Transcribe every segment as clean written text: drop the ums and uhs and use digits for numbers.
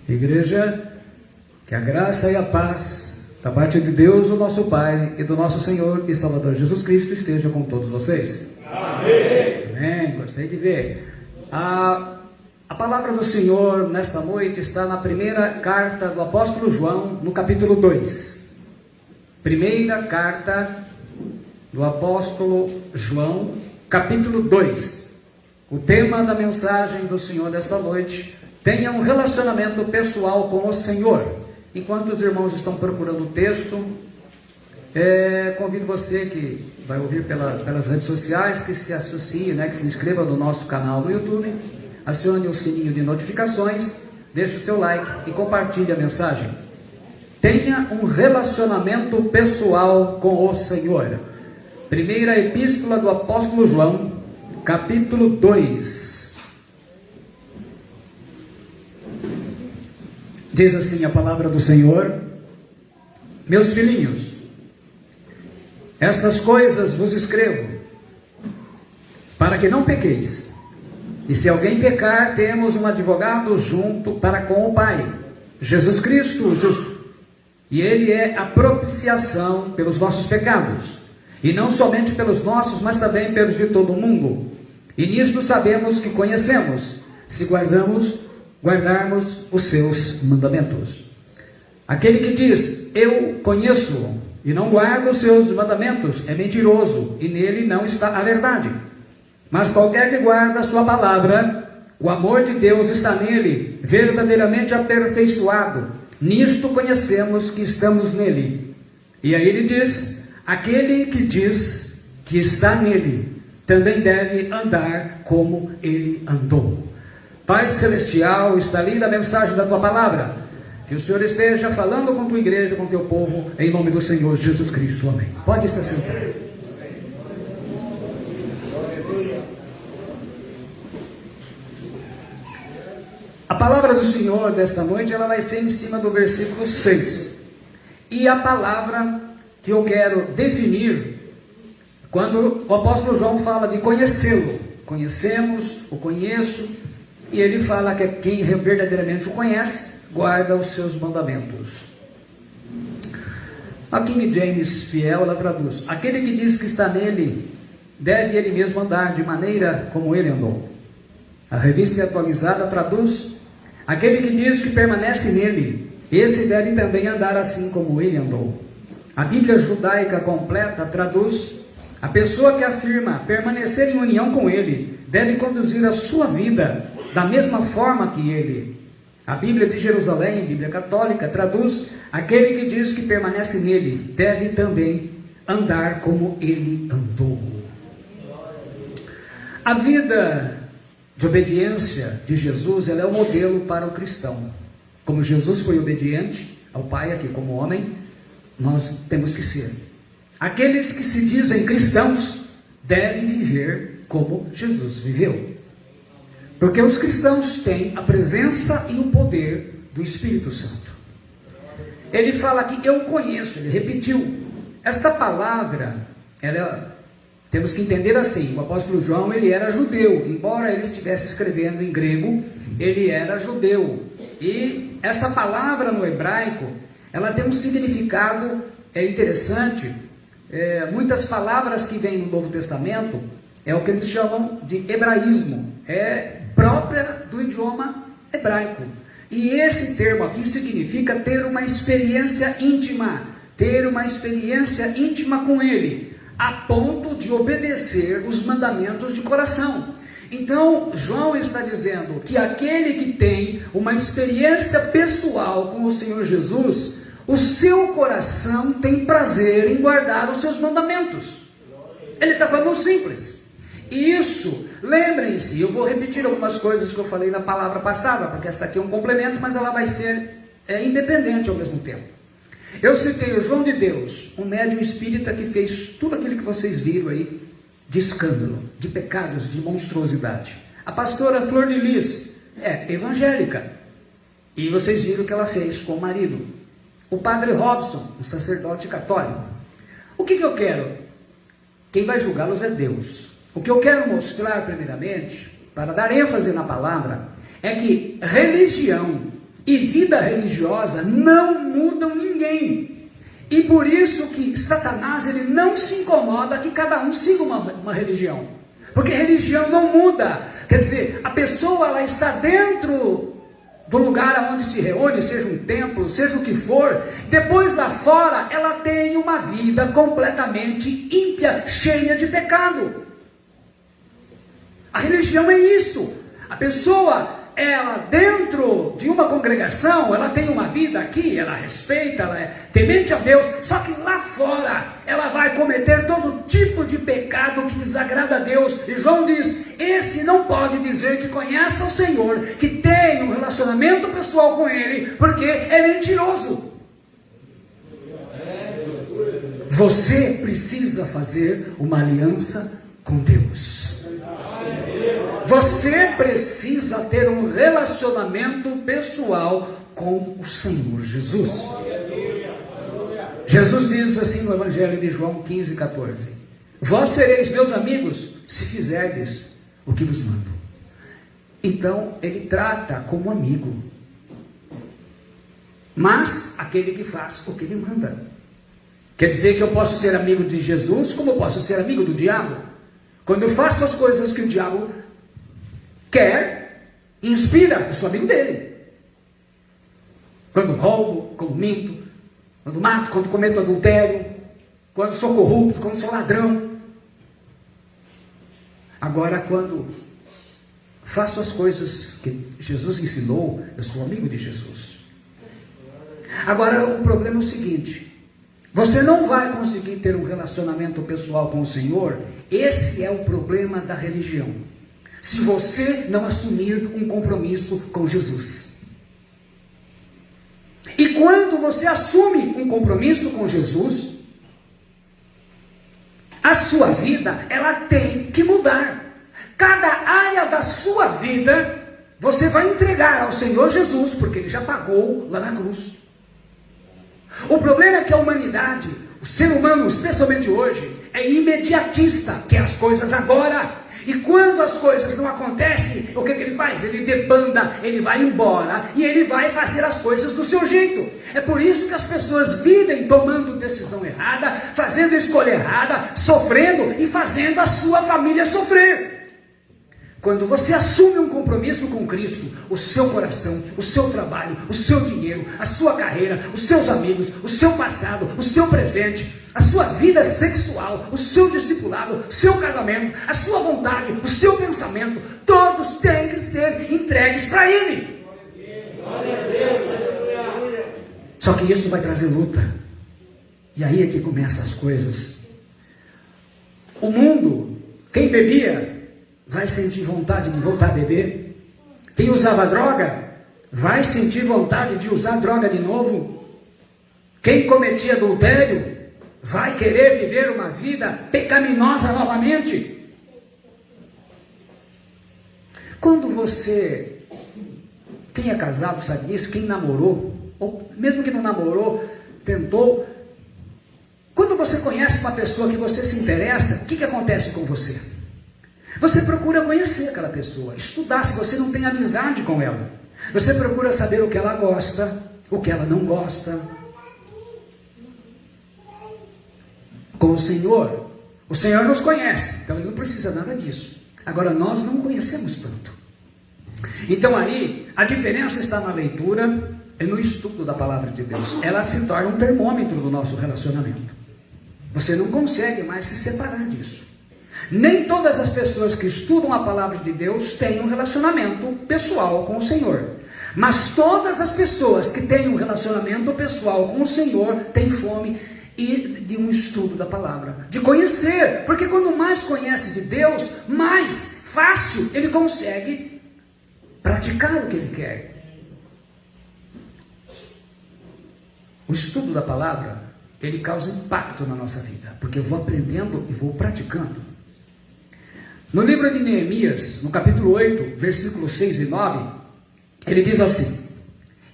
Igreja, que a graça e a paz da parte de Deus, o nosso Pai, e do nosso Senhor e Salvador Jesus Cristo esteja com todos vocês. Amém. Amém. Gostei de ver. A palavra do Senhor nesta noite está na primeira carta do apóstolo João, no capítulo 2. Primeira carta do apóstolo João, capítulo 2. O tema da mensagem do Senhor desta noite: tenha um relacionamento pessoal com o Senhor. Enquanto os irmãos estão procurando o texto, convido você que vai ouvir pelas redes sociais, que se associe, que se inscreva no nosso canal no YouTube, acione o sininho de notificações, deixe o seu like e compartilhe a mensagem. Tenha um relacionamento pessoal com o Senhor. Primeira epístola do apóstolo João, capítulo 2. Diz assim a palavra do Senhor: meus filhinhos, estas coisas vos escrevo, para que não pequeis. E se alguém pecar, temos um advogado junto para com o Pai, Jesus Cristo, o justo. E Ele é a propiciação pelos nossos pecados, e não somente pelos nossos, mas também pelos de todo o mundo. E nisto sabemos que conhecemos, se guardarmos os seus mandamentos. Aquele que diz, eu conheço, e não guarda os seus mandamentos, é mentiroso, e nele não está a verdade. Mas qualquer que guarda a sua palavra, o amor de Deus está nele, verdadeiramente aperfeiçoado. Nisto conhecemos que estamos nele. E aí ele diz, aquele que diz que está nele, também deve andar como ele andou. Pai Celestial, está lida a mensagem da Tua Palavra. Que o Senhor esteja falando com Tua igreja, com Teu povo, em nome do Senhor Jesus Cristo. Amém. Pode se assentar. A palavra do Senhor desta noite, ela vai ser em cima do versículo 6. E a palavra que eu quero definir, quando o apóstolo João fala de conhecê-lo. Conhecemos, o conheço. E ele fala que quem verdadeiramente o conhece, guarda os seus mandamentos. A King James Fiel, ela traduz: aquele que diz que está nele, deve ele mesmo andar de maneira como ele andou. A Revista Atualizada traduz: aquele que diz que permanece nele, esse deve também andar assim como ele andou. A Bíblia Judaica Completa traduz: a pessoa que afirma permanecer em união com ele, deve conduzir a sua vida da mesma forma que ele. A Bíblia de Jerusalém, Bíblia Católica, traduz: aquele que diz que permanece nele, deve também andar como ele andou. A vida de obediência de Jesus, ela é o modelo para o cristão. Como Jesus foi obediente ao Pai aqui como homem, nós temos que ser. Aqueles que se dizem cristãos devem viver como Jesus viveu. Porque os cristãos têm a presença e o poder do Espírito Santo. Ele fala aqui, eu conheço, ele repetiu. Esta palavra, temos que entender assim, o apóstolo João, ele era judeu, embora ele estivesse escrevendo em grego, ele era judeu. E essa palavra no hebraico, ela tem um significado interessante. Muitas palavras que vêm no Novo Testamento, é o que eles chamam de hebraísmo, própria do idioma hebraico. E esse termo aqui significa ter uma experiência íntima com ele, a ponto de obedecer os mandamentos de coração. Então, João está dizendo que aquele que tem uma experiência pessoal com o Senhor Jesus, o seu coração tem prazer em guardar os seus mandamentos. Ele está falando simples. E isso, lembrem-se, eu vou repetir algumas coisas que eu falei na palavra passada, porque esta aqui é um complemento, mas ela vai ser independente ao mesmo tempo. Eu citei o João de Deus, um médium espírita que fez tudo aquilo que vocês viram aí, de escândalo, de pecados, de monstruosidade. A pastora Flor de Lis é evangélica, e vocês viram o que ela fez com o marido. O padre Robson, um sacerdote católico. O que eu quero? Quem vai julgá-los é Deus. O que eu quero mostrar primeiramente, para dar ênfase na palavra, é que religião e vida religiosa não mudam ninguém. E por isso que Satanás ele não se incomoda que cada um siga uma religião. Porque religião não muda. Quer dizer, a pessoa ela está dentro do lugar onde se reúne, seja um templo, seja o que for. Depois lá fora, ela tem uma vida completamente ímpia, cheia de pecado. A religião é isso. A pessoa, ela dentro de uma congregação, ela tem uma vida aqui, ela respeita, ela é temente a Deus, só que lá fora, ela vai cometer todo tipo de pecado que desagrada a Deus. E João diz, esse não pode dizer que conhece o Senhor, que tem um relacionamento pessoal com Ele, porque é mentiroso. Você precisa fazer uma aliança com Deus. Você precisa ter um relacionamento pessoal com o Senhor Jesus. Jesus diz assim no Evangelho de João 15, 14: vós sereis meus amigos se fizerdes o que vos mando. Então ele trata como amigo, mas aquele que faz o que ele manda. Quer dizer que eu posso ser amigo de Jesus, como eu posso ser amigo do diabo. Quando eu faço as coisas que o diabo quer, inspira, eu sou amigo dele. Quando roubo, quando minto, quando mato, quando cometo adultério, quando sou corrupto, quando sou ladrão. Agora, quando faço as coisas que Jesus ensinou, eu sou amigo de Jesus. Agora, o problema é o seguinte: você não vai conseguir ter um relacionamento pessoal com o Senhor. Esse é o problema da religião. Se você não assumir um compromisso com Jesus. E quando você assume um compromisso com Jesus, a sua vida, ela tem que mudar. Cada área da sua vida, você vai entregar ao Senhor Jesus, porque Ele já pagou lá na cruz. O problema é que a humanidade, o ser humano, especialmente hoje, é imediatista, quer as coisas agora. E quando as coisas não acontecem, o que ele faz? Ele debanda, ele vai embora e ele vai fazer as coisas do seu jeito. É por isso que as pessoas vivem tomando decisão errada, fazendo escolha errada, sofrendo e fazendo a sua família sofrer. Quando você assume um compromisso com Cristo, o seu coração, o seu trabalho, o seu dinheiro, a sua carreira, os seus amigos, o seu passado, o seu presente, a sua vida sexual, o seu discipulado, o seu casamento, a sua vontade, o seu pensamento, todos têm que ser entregues para Ele. Só que isso vai trazer luta. E aí é que começam as coisas. O mundo, quem bebia, vai sentir vontade de voltar a beber. Quem usava droga, vai sentir vontade de usar droga de novo. Quem cometia adultério, vai querer viver uma vida pecaminosa novamente. Quando você, quem é casado sabe disso, quem namorou, ou mesmo que não namorou, tentou. Quando você conhece uma pessoa que você se interessa, o que acontece com você? Você procura conhecer aquela pessoa, estudar se você não tem amizade com ela. Você procura saber o que ela gosta, o que ela não gosta. Com o Senhor nos conhece, então Ele não precisa nada disso. Agora nós não conhecemos tanto. Então aí, a diferença está na leitura e no estudo da palavra de Deus. Ela se torna um termômetro do nosso relacionamento. Você não consegue mais se separar disso. Nem todas as pessoas que estudam a palavra de Deus têm um relacionamento pessoal com o Senhor. Mas todas as pessoas que têm um relacionamento pessoal com o Senhor têm fome de um estudo da palavra, de conhecer, porque quando mais conhece de Deus, mais fácil ele consegue praticar o que ele quer. O estudo da palavra, ele causa impacto na nossa vida, porque eu vou aprendendo e vou praticando. No livro de Neemias, no capítulo 8, versículos 6 e 9, ele diz assim: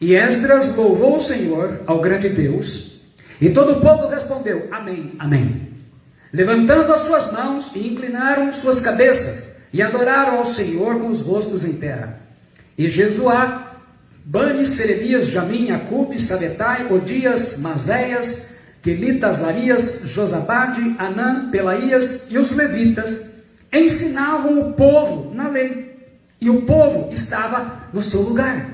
e Esdras louvou o Senhor, ao grande Deus, e todo o povo respondeu, amém, amém, levantando as suas mãos e inclinaram suas cabeças, e adoraram ao Senhor com os rostos em terra. E Jesuá Bani, Seremias, Jamim, Acube, Sabetai, Odias, Mazéias, Quelita, Azarias, Josabade, Anã, Pelaías e os levitas ensinavam o povo na lei, e o povo estava no seu lugar.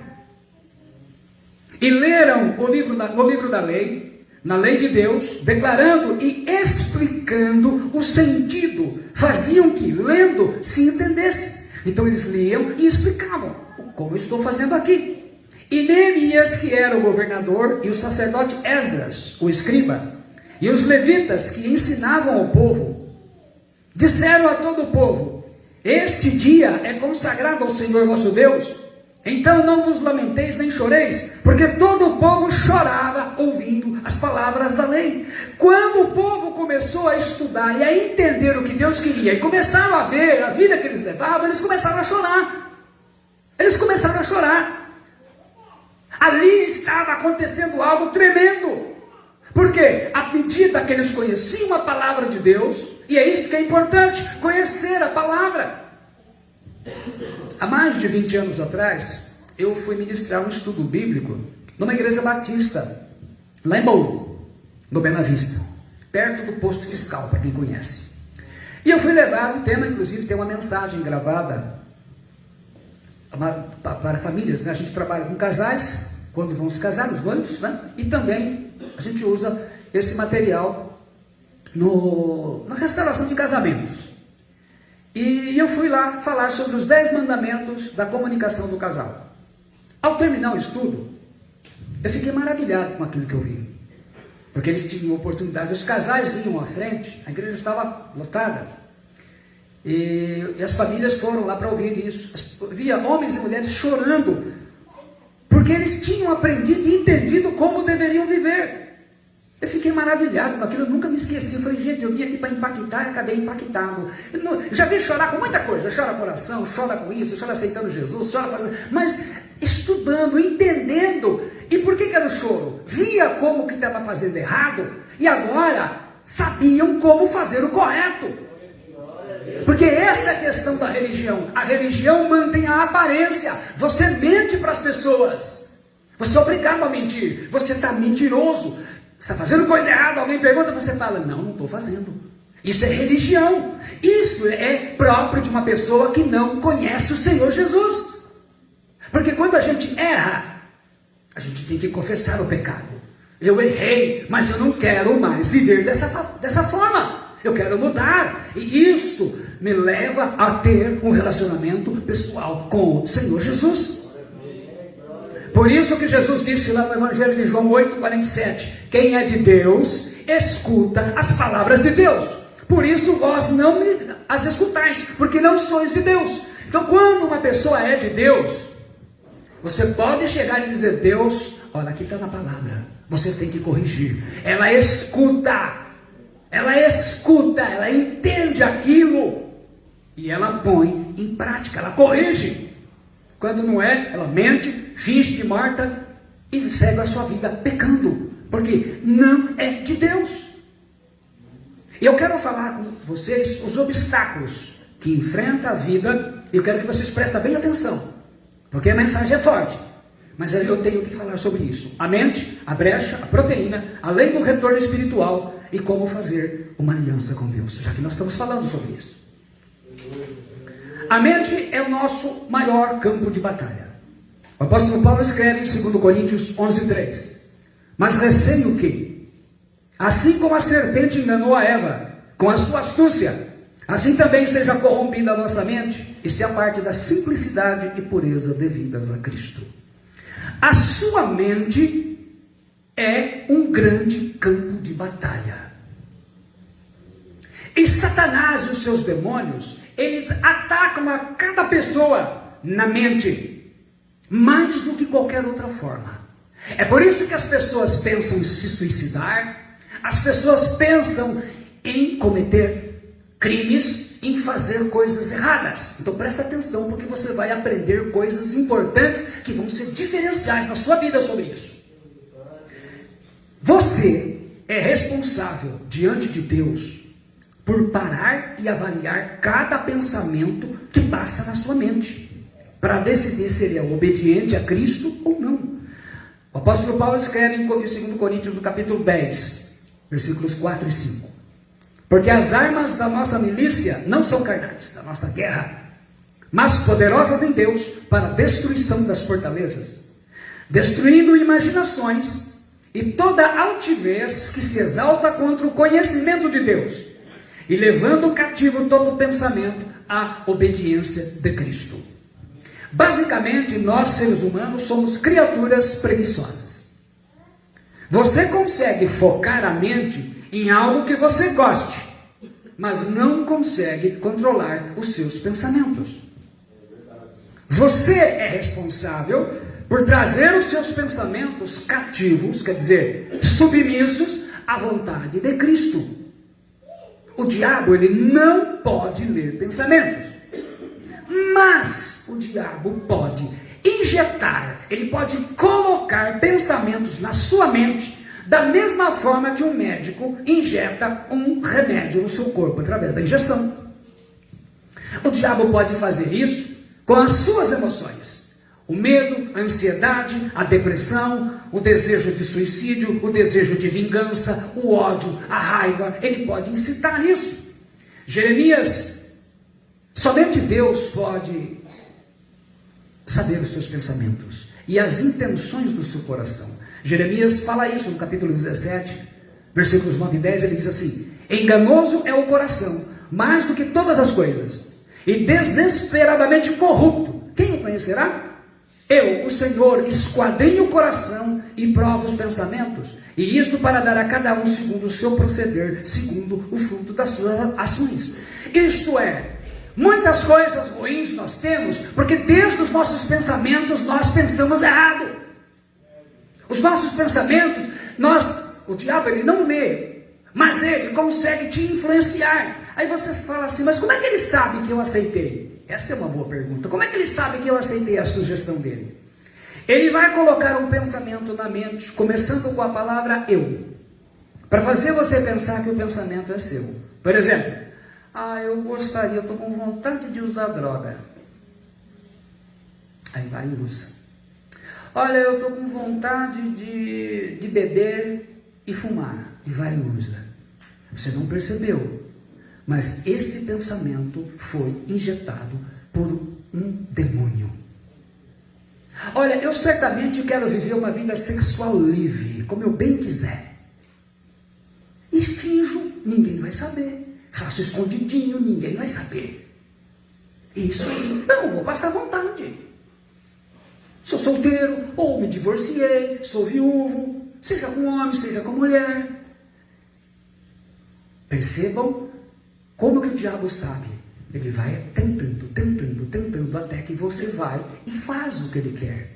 E leram no livro da lei, na lei de Deus, declarando e explicando o sentido, faziam que, lendo, se entendesse. Então eles liam e explicavam, como eu estou fazendo aqui. E Neemias, que era o governador, e o sacerdote Esdras, o escriba, e os levitas que ensinavam ao povo, disseram a todo o povo: este dia é consagrado ao Senhor vosso Deus, então não vos lamenteis nem choreis, porque todo o povo chorava ouvindo as palavras da lei. Quando o povo começou a estudar e a entender o que Deus queria, e começaram a ver a vida que eles levavam, eles começaram a chorar. Eles começaram a chorar. Ali estava acontecendo algo tremendo. Porque à medida que eles conheciam a palavra de Deus, e é isso que é importante, conhecer a palavra. Há mais de 20 anos atrás, eu fui ministrar um estudo bíblico numa igreja batista, lá em Bauru, no Bela Vista, perto do posto fiscal, para quem conhece. E eu fui levar um tema, inclusive tem uma mensagem gravada para famílias, né? A gente trabalha com casais, quando vão se casar, os noivos, né? E também a gente usa esse material na restauração de casamentos. E eu fui lá falar sobre os 10 mandamentos da comunicação do casal. Ao terminar o estudo, eu fiquei maravilhado com aquilo que eu vi. Porque eles tinham oportunidade, os casais vinham à frente, a igreja estava lotada. E as famílias foram lá para ouvir isso. Via homens e mulheres chorando, porque eles tinham aprendido e entendido como deveriam viver. Eu fiquei maravilhado com aquilo, eu nunca me esqueci. Eu falei, gente, eu vim aqui para impactar e acabei impactado. Eu já vi chorar com muita coisa, chora coração, chora com isso, chora aceitando Jesus, chora fazendo, mas estudando, entendendo. E por que era o choro? Via como que estava fazendo errado e agora sabiam como fazer o correto. Porque essa é a questão da religião. A religião mantém a aparência. Você mente para as pessoas. Você é obrigado a mentir. Você está mentiroso. Você está fazendo coisa errada. Alguém pergunta, você fala, não estou fazendo. Isso é religião. Isso é próprio de uma pessoa que não conhece o Senhor Jesus. Porque quando a gente erra, a gente tem que confessar o pecado. Eu errei, mas eu não quero mais viver dessa forma. Eu quero mudar, e isso me leva a ter um relacionamento pessoal com o Senhor Jesus. Por isso que Jesus disse lá no Evangelho de João 8,47, quem é de Deus, escuta as palavras de Deus. Por isso vós não as escutais, porque não sois de Deus. Então quando uma pessoa é de Deus, você pode chegar e dizer, Deus, olha, aqui está na palavra, você tem que corrigir. Ela escuta, ela entende aquilo e ela põe em prática, ela corrige. Quando não é, ela mente, finge de morta e segue a sua vida pecando, porque não é de Deus. E eu quero falar com vocês os obstáculos que enfrenta a vida, e eu quero que vocês prestem bem atenção, porque a mensagem é forte, mas eu tenho que falar sobre isso. A mente, a brecha, a proteína, a lei do retorno espiritual e como fazer uma aliança com Deus, já que nós estamos falando sobre isso. A mente é o nosso maior campo de batalha. O apóstolo Paulo escreve em 2 Coríntios 11,3, mas receio que, assim como a serpente enganou a Eva com a sua astúcia, assim também seja corrompida a nossa mente e se aparte da simplicidade e pureza devidas a Cristo. A sua mente é um grande campo de batalha. E Satanás e os seus demônios, eles atacam a cada pessoa na mente, mais do que qualquer outra forma. É por isso que as pessoas pensam em se suicidar, as pessoas pensam em cometer crimes, em fazer coisas erradas. Então presta atenção, porque você vai aprender coisas importantes que vão ser diferenciais na sua vida sobre isso. Você é responsável diante de Deus por parar e avaliar cada pensamento que passa na sua mente, para decidir se ele é obediente a Cristo ou não. O apóstolo Paulo escreve em 2 Coríntios, no capítulo 10, versículos 4 e 5. Porque as armas da nossa milícia não são carnais, da nossa guerra, mas poderosas em Deus para a destruição das fortalezas, destruindo imaginações e toda altivez que se exalta contra o conhecimento de Deus, e levando cativo todo pensamento à obediência de Cristo. Basicamente, nós seres humanos somos criaturas preguiçosas. Você consegue focar a mente em algo que você goste, mas não consegue controlar os seus pensamentos. Você é responsável por trazer os seus pensamentos cativos, quer dizer, submissos à vontade de Cristo. O diabo, ele não pode ler pensamentos, mas o diabo pode injetar, ele pode colocar pensamentos na sua mente, da mesma forma que um médico injeta um remédio no seu corpo, através da injeção. O diabo pode fazer isso com as suas emoções. O medo, a ansiedade, a depressão, o desejo de suicídio, o desejo de vingança, o ódio, a raiva, ele pode incitar isso. Jeremias, somente Deus pode saber os seus pensamentos e as intenções do seu coração. Jeremias fala isso no capítulo 17, versículos 9 e 10, ele diz assim: enganoso é o coração, mais do que todas as coisas, e desesperadamente corrupto. Quem o conhecerá? Eu, o Senhor, esquadrinho o coração e provo os pensamentos, e isto para dar a cada um segundo o seu proceder, segundo o fruto das suas ações. Isto é, muitas coisas ruins nós temos, porque desde os nossos pensamentos nós pensamos errado. Os nossos pensamentos, o diabo ele não lê, mas ele consegue te influenciar. Aí você fala assim, mas como é que ele sabe que eu aceitei? Essa é uma boa pergunta. Como é que ele sabe que eu aceitei a sugestão dele? Ele vai colocar um pensamento na mente, começando com a palavra eu, para fazer você pensar que o pensamento é seu. Por exemplo, eu estou com vontade de usar droga. Aí vai e usa. Olha, eu estou com vontade de beber e fumar. E vai e usa. Você não percebeu, mas esse pensamento foi injetado por um demônio. Olha, eu certamente quero viver uma vida sexual livre, como eu bem quiser. E finjo, ninguém vai saber. Faço escondidinho, ninguém vai saber. Isso aí, eu não vou passar vontade. Sou solteiro, ou me divorciei, sou viúvo, seja com homem, seja com mulher. Percebam como que o diabo sabe. Ele vai tentando, até que você vai e faz o que ele quer.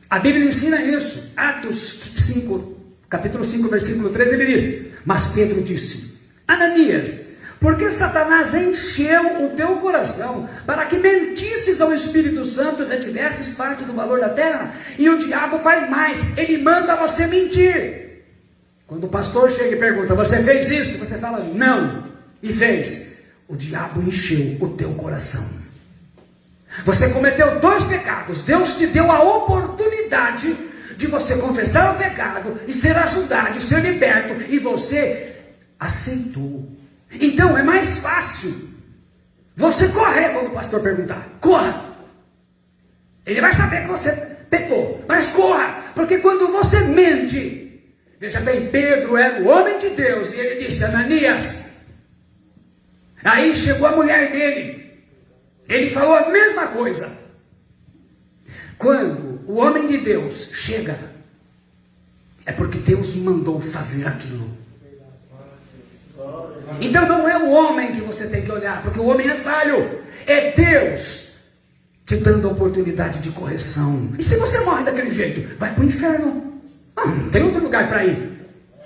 A Bíblia ensina isso. Atos 5, capítulo 5, versículo 13, ele diz: mas Pedro disse: Ananias, porque Satanás encheu o teu coração para que mentisses ao Espírito Santo e retivesses parte do valor da terra? E o diabo faz mais, ele manda você mentir. Quando o pastor chega e pergunta: você fez isso? Você fala: não, e fez. O diabo encheu o teu coração. Você cometeu 2 pecados. Deus te deu a oportunidade de você confessar o pecado e ser ajudado, e ser liberto, e você aceitou. Então é mais fácil você correr quando o pastor perguntar. Corra. Ele vai saber que você pecou, mas corra, porque quando você mente, veja bem, Pedro era o homem de Deus, e ele disse: Ananias. Aí chegou a mulher dele, ele falou a mesma coisa. Quando o homem de Deus chega, é porque Deus mandou fazer aquilo. Então não é o homem que você tem que olhar, porque o homem é falho. É Deus te dando a oportunidade de correção. E se você morre daquele jeito, vai para o inferno. Não tem outro lugar para ir.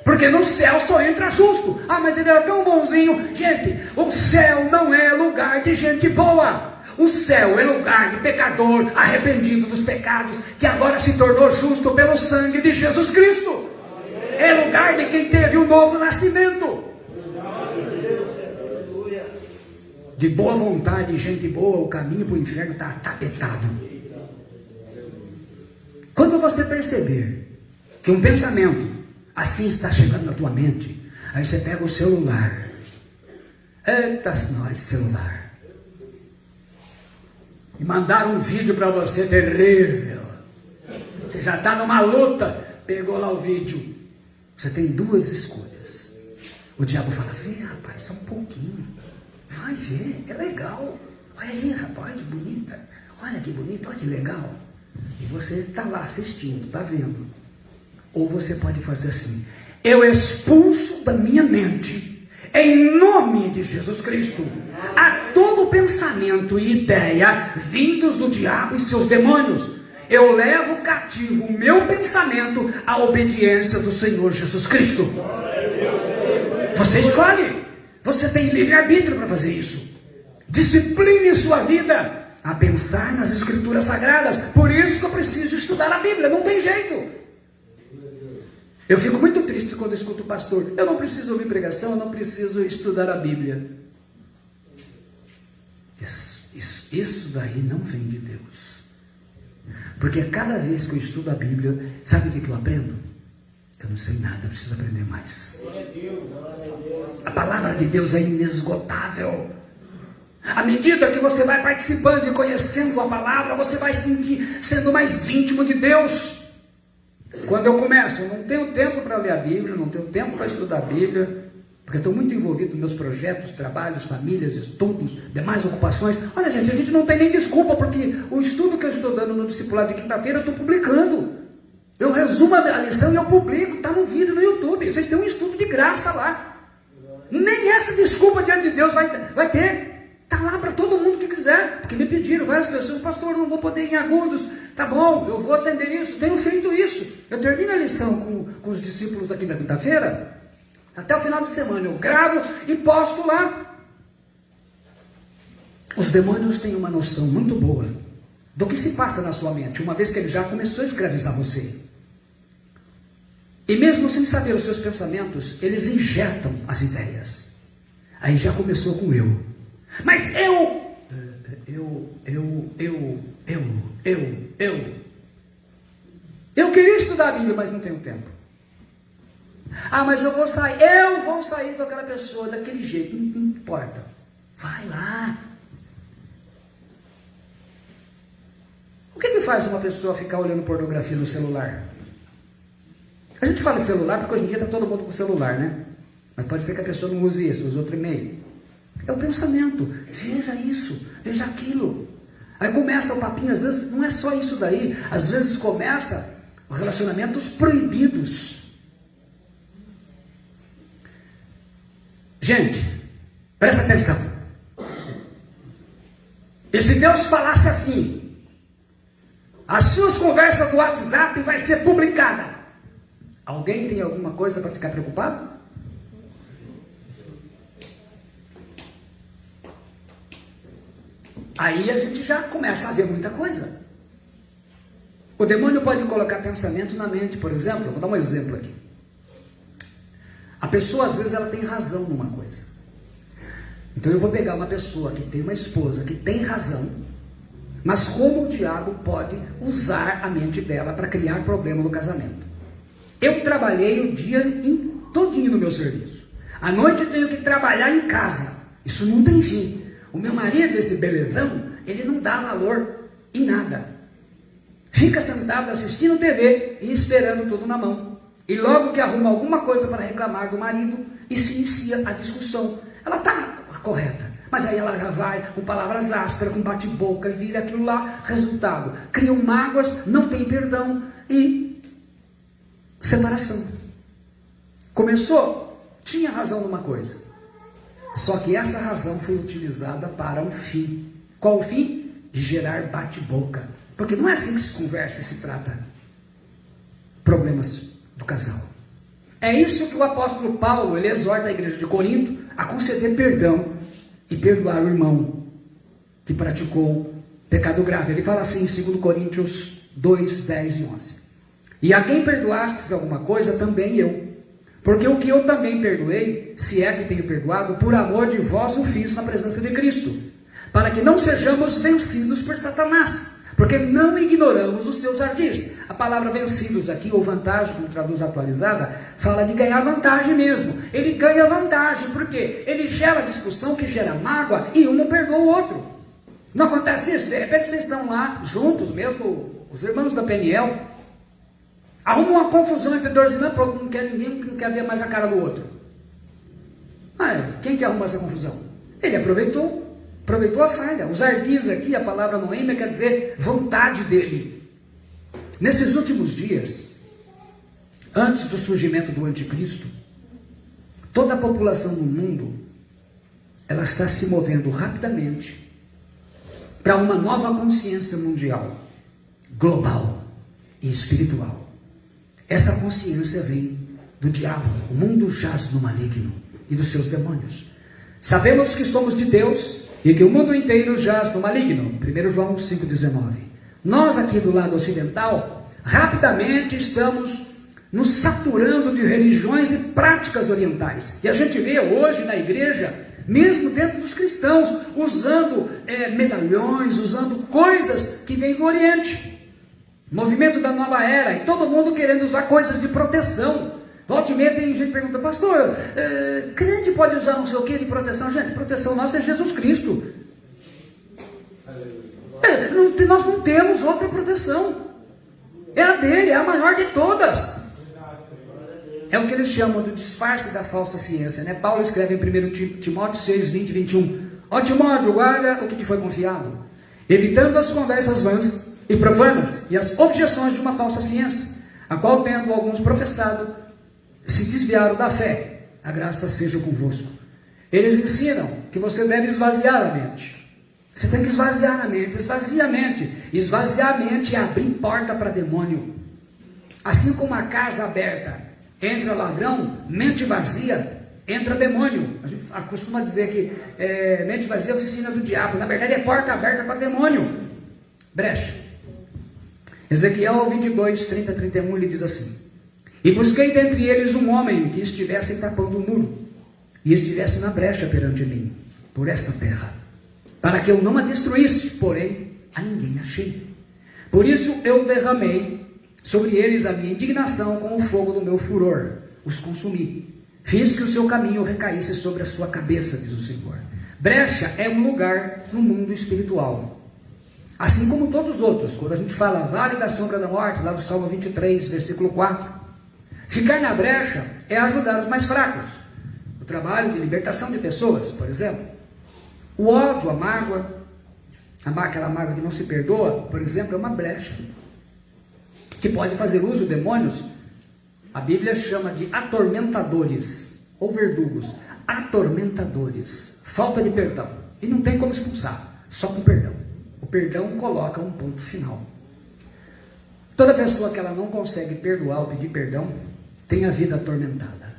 Porque no céu só entra justo. Mas ele era tão bonzinho. Gente, o céu não é lugar de gente boa. O céu é lugar de pecador arrependido dos pecados, que agora se tornou justo pelo sangue de Jesus Cristo. É lugar de quem teve um novo nascimento. De boa vontade e gente boa, o caminho para o inferno está tapetado. Quando você perceber que um pensamento assim está chegando na tua mente, aí você pega o celular. Eita, nós, celular. E mandaram um vídeo para você terrível. Você já está numa luta, pegou lá o vídeo. Você tem duas escolhas. O diabo fala: vê, rapaz, só um pouquinho. Vai ver, é legal. Olha aí, rapaz, que bonita. Olha que bonito, olha que legal. E você está lá assistindo, está vendo. Ou você pode fazer assim: eu expulso da minha mente, em nome de Jesus Cristo, a todo pensamento e ideia vindos do diabo e seus demônios. Eu levo cativo o meu pensamento à obediência do Senhor Jesus Cristo. Você escolhe. Você tem livre-arbítrio para fazer isso. Discipline sua vida a pensar nas Escrituras Sagradas. Por isso que eu preciso estudar a Bíblia. Não tem jeito. Eu fico muito triste quando escuto o pastor: eu não preciso ouvir pregação, eu não preciso estudar a Bíblia. Isso daí não vem de Deus. Porque cada vez que eu estudo a Bíblia, sabe o que eu aprendo? Eu não sei nada, eu preciso aprender mais. A palavra de Deus é inesgotável. À medida que você vai participando e conhecendo a palavra, você vai sendo mais íntimo de Deus. Quando eu começo, eu não tenho tempo para ler a Bíblia, não tenho tempo para estudar a Bíblia, porque estou muito envolvido nos meus projetos, trabalhos, famílias, estudos, demais ocupações. Olha, gente, a gente não tem nem desculpa, porque o estudo que eu estou dando no discipulado de quinta-feira, eu estou publicando. Eu resumo a lição e eu publico, está no vídeo no YouTube. Vocês têm um estudo de graça lá. Nem essa desculpa diante de Deus vai ter. Está lá para todo mundo que quiser, porque me pediram várias pessoas: pastor, eu não vou poder ir em Agudos. Tá bom, eu vou atender isso, tenho feito isso. Eu termino a lição com os discípulos aqui da quinta-feira, até o final de semana eu gravo e posto lá. Os demônios têm uma noção muito boa do que se passa na sua mente, uma vez que ele já começou a escravizar você. E mesmo sem saber os seus pensamentos, eles injetam as ideias. Aí já começou com eu. Mas eu queria estudar a Bíblia, mas não tenho tempo. Ah, mas eu vou sair com aquela pessoa daquele jeito. Não importa. Vai lá. O que faz uma pessoa ficar olhando pornografia no celular? A gente fala de celular porque hoje em dia está todo mundo com celular, né? Mas pode ser que a pessoa não use isso, use outro e-mail. É o pensamento. Veja isso, veja aquilo. Aí começa o papinho, às vezes não é só isso daí. Às vezes começa relacionamentos proibidos. Gente, presta atenção. E se Deus falasse assim: as suas conversas do WhatsApp vai ser publicada, alguém tem alguma coisa para ficar preocupado? Aí a gente já começa a ver muita coisa. O demônio pode colocar pensamento na mente, por exemplo. Vou dar um exemplo aqui. A pessoa, às vezes, ela tem razão numa coisa. Então eu vou pegar uma pessoa que tem uma esposa que tem razão, mas como o diabo pode usar a mente dela para criar problema no casamento. Eu trabalhei o dia todinho no meu serviço. À noite eu tenho que trabalhar em casa. Isso não tem fim. O meu marido, esse belezão, ele não dá valor em nada. Fica sentado assistindo TV e esperando tudo na mão. E logo que arruma alguma coisa para reclamar do marido, e se inicia a discussão. Ela está correta, mas aí ela já vai com palavras ásperas, com bate-boca, e vira aquilo lá. Resultado: criam mágoas, não tem perdão e separação. Começou, tinha razão numa coisa, só que essa razão foi utilizada para um fim. Qual o fim? De gerar bate-boca. Porque não é assim que se conversa e se trata problemas do casal. É isso que o apóstolo Paulo, ele exorta a igreja de Corinto a conceder perdão e perdoar o irmão que praticou pecado grave. Ele fala assim em 2 Coríntios 2, 10 e 11. E a quem perdoastes alguma coisa, também eu. Porque o que eu também perdoei, se é que tenho perdoado, por amor de vós o fiz na presença de Cristo, para que não sejamos vencidos por Satanás. porque não ignoramos os seus ardis. A palavra vencidos aqui, ou vantagem, como traduz atualizada, fala de ganhar vantagem mesmo. Ele ganha vantagem, porque ele gera discussão que gera mágoa, e um não perdoa o outro. Não acontece isso? De repente vocês estão lá, juntos mesmo, os irmãos da Peniel, arrumam uma confusão entre dois irmãos, não quer ninguém, não quer ver mais a cara do outro. Quem que arrumou essa confusão? Ele aproveitou a falha. Os ardis aqui, a palavra noêmia quer dizer vontade dele. Nesses últimos dias, antes do surgimento do anticristo, toda a população do mundo, ela está se movendo rapidamente para uma nova consciência mundial, global e espiritual. Essa consciência vem do diabo. O mundo jaz no maligno e dos seus demônios. Sabemos que somos de Deus e que o mundo inteiro jaz no maligno. 1 João 5,19. Nós aqui do lado ocidental, rapidamente estamos nos saturando de religiões e práticas orientais. E a gente vê hoje na igreja, mesmo dentro dos cristãos, usando medalhões, usando coisas que vêm do Oriente. Movimento da nova era, e todo mundo querendo usar coisas de proteção. Volta e meia tem gente que pergunta, pastor, crente pode usar não sei o que de proteção? Gente, proteção nossa é Jesus Cristo. Nós não temos outra proteção. É a dele, é a maior de todas. É o que eles chamam de disfarce da falsa ciência, né? Paulo escreve em 1 Timóteo 6, 20 e 21. Ó Timóteo, guarda o que te foi confiado, evitando as conversas vãs e profanas e as objeções de uma falsa ciência, a qual tendo alguns professado, se desviaram da fé. A graça seja convosco. Eles ensinam que você deve esvaziar a mente. Você tem que esvaziar a mente, esvazia a mente. Esvaziar a mente é abrir porta para demônio. Assim como a casa aberta entra ladrão, mente vazia entra demônio. A gente costuma dizer que mente vazia é oficina do diabo. Na verdade é porta aberta para demônio. Brecha. Ezequiel 22, 30 a 31, ele diz assim: e busquei dentre eles um homem que estivesse tapando o muro, e estivesse na brecha perante mim, por esta terra, para que eu não a destruísse, porém a ninguém achei. Por isso eu derramei sobre eles a minha indignação com o fogo do meu furor, os consumi. Fiz que o seu caminho recaísse sobre a sua cabeça, diz o Senhor. Brecha é um lugar no mundo espiritual. Assim como todos os outros, quando a gente fala vale da sombra da morte, lá do Salmo 23, versículo 4, ficar na brecha é ajudar os mais fracos. O trabalho de libertação de pessoas, por exemplo. O ódio, a mágoa, aquela mágoa que não se perdoa, por exemplo, é uma brecha que pode fazer uso de demônios. A Bíblia chama de atormentadores ou verdugos. Atormentadores. Falta de perdão. E não tem como expulsar, só com perdão. O perdão coloca um ponto final. Toda pessoa que ela não consegue perdoar ou pedir perdão tem a vida atormentada.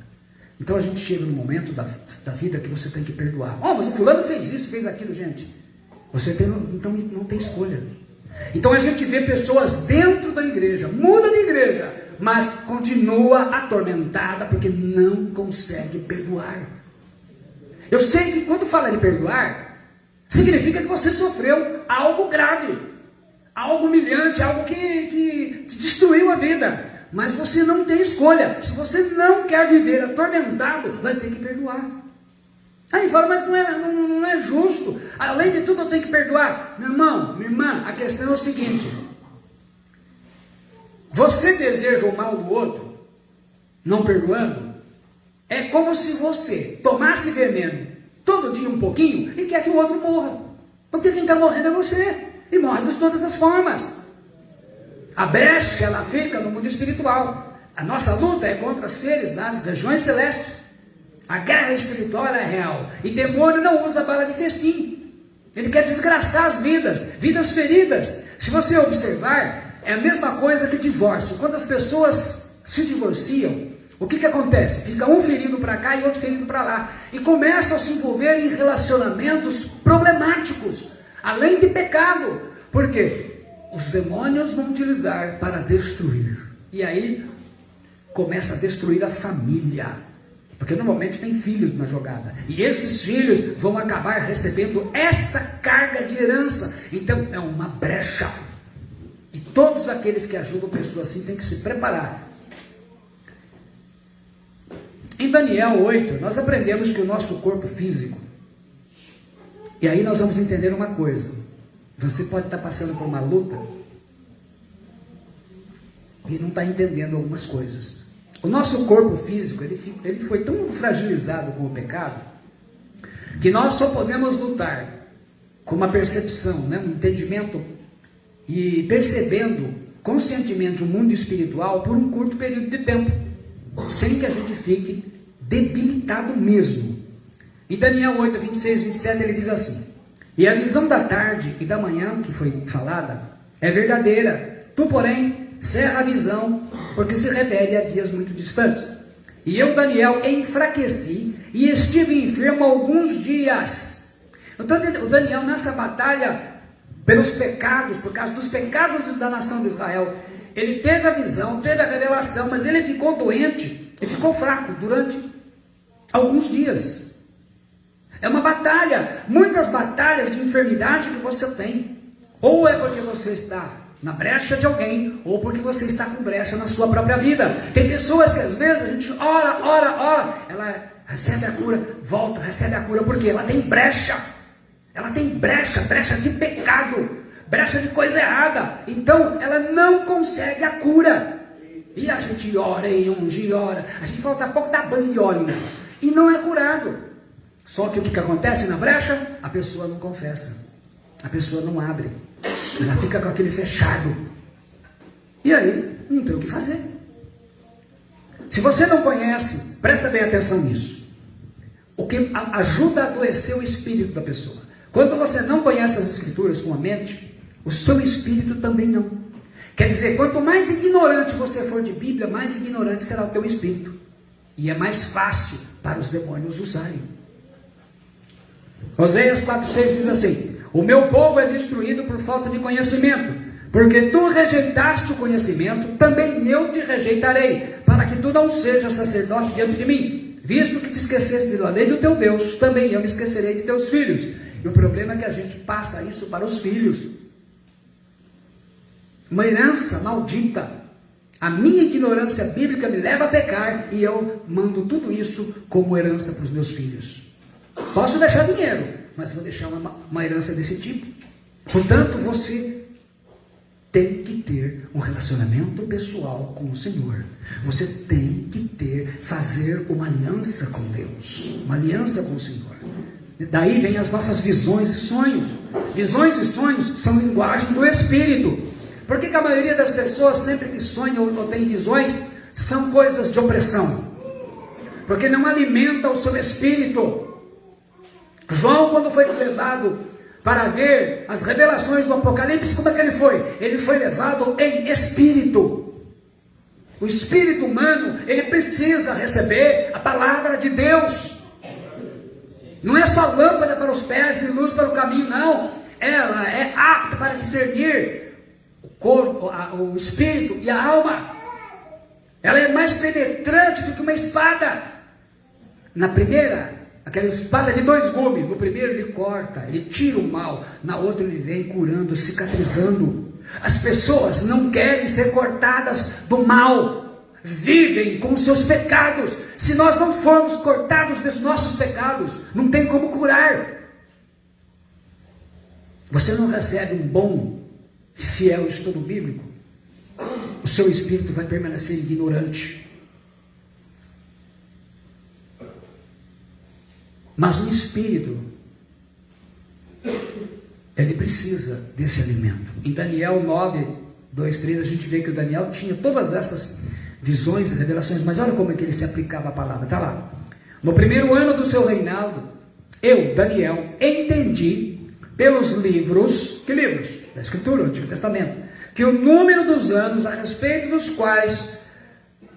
Então a gente chega no momento da vida que você tem que perdoar. Mas o fulano fez isso, fez aquilo, gente. Você então não tem escolha. Então a gente vê pessoas dentro da igreja, muda de igreja, mas continua atormentada porque não consegue perdoar. Eu sei que quando fala de perdoar, significa que você sofreu algo grave, algo humilhante, algo que te destruiu a vida. Mas você não tem escolha. Se você não quer viver atormentado, vai ter que perdoar. Aí fala, mas não é justo. Além de tudo eu tenho que perdoar. Meu irmão, minha irmã, a questão é o seguinte: você deseja o mal do outro, não perdoando, é como se você tomasse veneno todo dia um pouquinho e quer que o outro morra. Porque quem está morrendo é você. E morre de todas as formas. A brecha, ela fica no mundo espiritual. A nossa luta é contra seres das regiões celestes. A guerra espiritual é real. E demônio não usa bala de festim. Ele quer desgraçar as vidas feridas. Se você observar, é a mesma coisa que divórcio. Quando as pessoas se divorciam, o que acontece? Fica um ferido para cá e outro ferido para lá. E começam a se envolver em relacionamentos problemáticos, além de pecado. Por quê? Os demônios vão utilizar para destruir. E aí começa a destruir a família. Porque normalmente tem filhos na jogada. E esses filhos vão acabar recebendo essa carga de herança. Então é uma brecha. Todos aqueles que ajudam pessoas assim têm que se preparar. Em Daniel 8, nós aprendemos que o nosso corpo físico, e aí nós vamos entender uma coisa: você pode estar passando por uma luta e não está entendendo algumas coisas. O nosso corpo físico, ele foi tão fragilizado com o pecado, que nós só podemos lutar com uma percepção, um entendimento, e percebendo conscientemente o mundo espiritual por um curto período de tempo, sem que a gente fique debilitado mesmo. Em Daniel 8, 26, 27, ele diz assim: e a visão da tarde e da manhã que foi falada é verdadeira, tu porém cerra a visão, porque se refere a dias muito distantes. E eu, Daniel, enfraqueci e estive enfermo alguns dias. Então o Daniel, nessa batalha pelos pecados, por causa dos pecados da nação de Israel, ele teve a visão, teve a revelação, mas ele ficou doente, ele ficou fraco durante alguns dias. É uma batalha, muitas batalhas de enfermidade que você tem. Ou é porque você está na brecha de alguém, ou porque você está com brecha na sua própria vida. Tem pessoas que às vezes a gente ora, ela recebe a cura, volta, recebe a cura, porque ela tem brecha. Ela tem brecha de pecado, brecha de coisa errada. Então ela não consegue a cura. E a gente ora e unge, ora. A gente falta pouco dá banho de óleo nela, e não é curado. Só que o que acontece na brecha? A pessoa não confessa, a pessoa não abre, ela fica com aquele fechado, e aí não tem o que fazer. Se você não conhece, presta bem atenção nisso, o que ajuda a adoecer o espírito da pessoa. Quando você não conhece as escrituras com a mente, o seu espírito também não. Quer dizer, quanto mais ignorante você for de Bíblia, mais ignorante será o teu espírito, e é mais fácil para os demônios usarem. Oséias 4,6 diz assim: o meu povo é destruído por falta de conhecimento, porque tu rejeitaste o conhecimento, também eu te rejeitarei, para que tu não sejas sacerdote diante de mim, visto que te esqueceste da lei do teu Deus, também eu me esquecerei de teus filhos. E o problema é que a gente passa isso para os filhos, uma herança maldita. A minha ignorância bíblica me leva a pecar, e eu mando tudo isso como herança para os meus filhos. Posso deixar dinheiro, mas vou deixar uma herança desse tipo. Portanto, você tem que ter um relacionamento pessoal com o Senhor. Você tem que fazer uma aliança com Deus, uma aliança com o Senhor. Daí vem as nossas visões e sonhos. Visões e sonhos são linguagem do Espírito. Por que a maioria das pessoas, sempre que sonham ou tem visões, são coisas de opressão? Porque não alimenta o seu espírito. João, quando foi levado para ver as revelações do Apocalipse, como é que ele foi? Ele foi levado em espírito. O espírito humano, ele precisa receber a palavra de Deus. Não é só lâmpada para os pés e luz para o caminho, não. Ela é apta para discernir o corpo, o espírito e a alma. Ela é mais penetrante do que uma espada. Na primeira, aquela espada de 2 gumes, no primeiro ele corta, ele tira o mal, na outra ele vem curando, cicatrizando. As pessoas não querem ser cortadas do mal, vivem com os seus pecados. Se nós não formos cortados dos nossos pecados, não tem como curar. Você não recebe um bom, fiel estudo bíblico, o seu espírito vai permanecer ignorante. Mas o espírito, ele precisa desse alimento. Em Daniel 9, 2, 3, a gente vê que o Daniel tinha todas essas visões e revelações, mas olha como é que ele se aplicava a palavra, está lá. No primeiro ano do seu reinado, eu, Daniel, entendi pelos livros, que livros? Da Escritura, do Antigo Testamento, que o número dos anos a respeito dos quais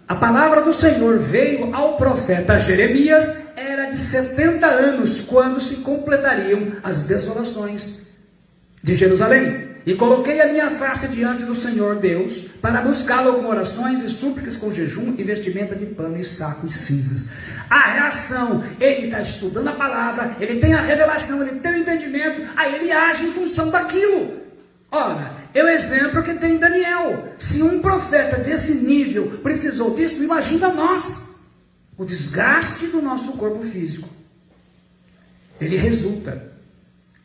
a palavra do Senhor veio ao profeta Jeremias era de 70 anos, quando se completariam as desolações de Jerusalém. E coloquei a minha face diante do Senhor Deus, para buscá-lo com orações e súplicas, com jejum e vestimenta de pano e saco e cinzas. A reação, ele está estudando a palavra, ele tem a revelação, ele tem o entendimento, aí ele age em função daquilo. Ora, é o exemplo que tem Daniel. Se um profeta desse nível precisou disso, imagina nós. O desgaste do nosso corpo físico, ele resulta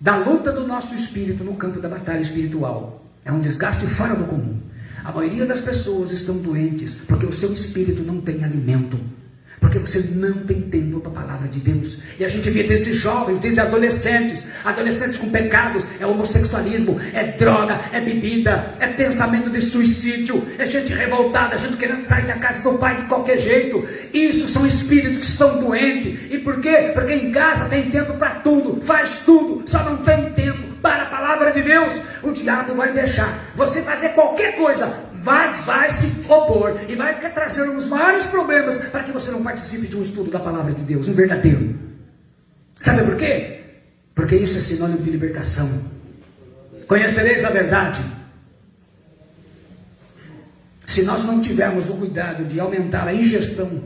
da luta do nosso espírito no campo da batalha espiritual. É um desgaste fora do comum. A maioria das pessoas estão doentes porque o seu espírito não tem alimento, porque você não tem tempo para a palavra de Deus. E a gente vê desde jovens, desde adolescentes com pecados, é homossexualismo, é droga, é bebida, é pensamento de suicídio, é gente revoltada, gente querendo sair da casa do pai de qualquer jeito. Isso são espíritos que estão doentes. E por quê? Porque em casa tem tempo para tudo, faz tudo, só não tem tempo para a palavra de Deus. O diabo vai deixar você fazer qualquer coisa, mas vai se opor e vai trazer os maiores problemas para que você não participe de um estudo da palavra de Deus, um verdadeiro. Sabe por quê? Porque isso é sinônimo de libertação. Conhecereis a verdade. Se nós não tivermos o cuidado de aumentar a ingestão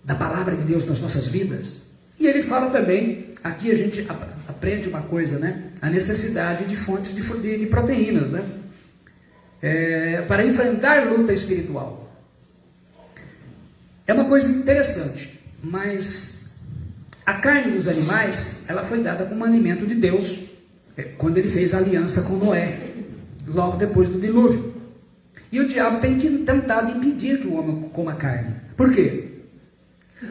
da palavra de Deus nas nossas vidas, e ele fala também, aqui a gente aprende uma coisa, né? A necessidade de fontes de proteínas, né? Para enfrentar luta espiritual. É uma coisa interessante, mas a carne dos animais, ela foi dada como alimento de Deus, quando ele fez a aliança com Noé, logo depois do dilúvio. E o diabo tem tentado impedir que o homem coma carne. Por quê?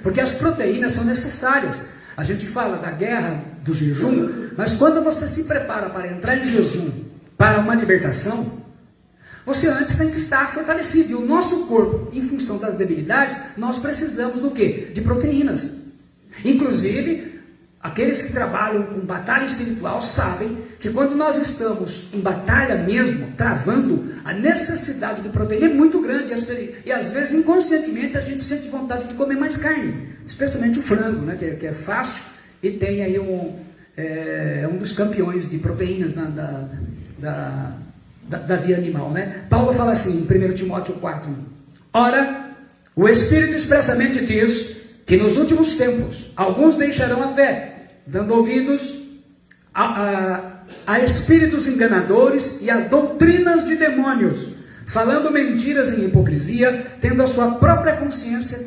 Porque as proteínas são necessárias. A gente fala da guerra do jejum, mas quando você se prepara para entrar em jejum, para uma libertação, você antes tem que estar fortalecido. E o nosso corpo, em função das debilidades, nós precisamos do quê? De proteínas. Inclusive, aqueles que trabalham com batalha espiritual sabem que quando nós estamos em batalha mesmo, travando, a necessidade de proteína é muito grande. E às vezes, inconscientemente, a gente sente vontade de comer mais carne. Especialmente o frango, né, que é fácil e tem aí um dos campeões de proteínas da via animal, né? Paulo fala assim, em 1 Timóteo 4, ora, o Espírito expressamente diz que nos últimos tempos, alguns deixarão a fé, dando ouvidos a espíritos enganadores e a doutrinas de demônios, falando mentiras em hipocrisia, tendo a sua própria consciência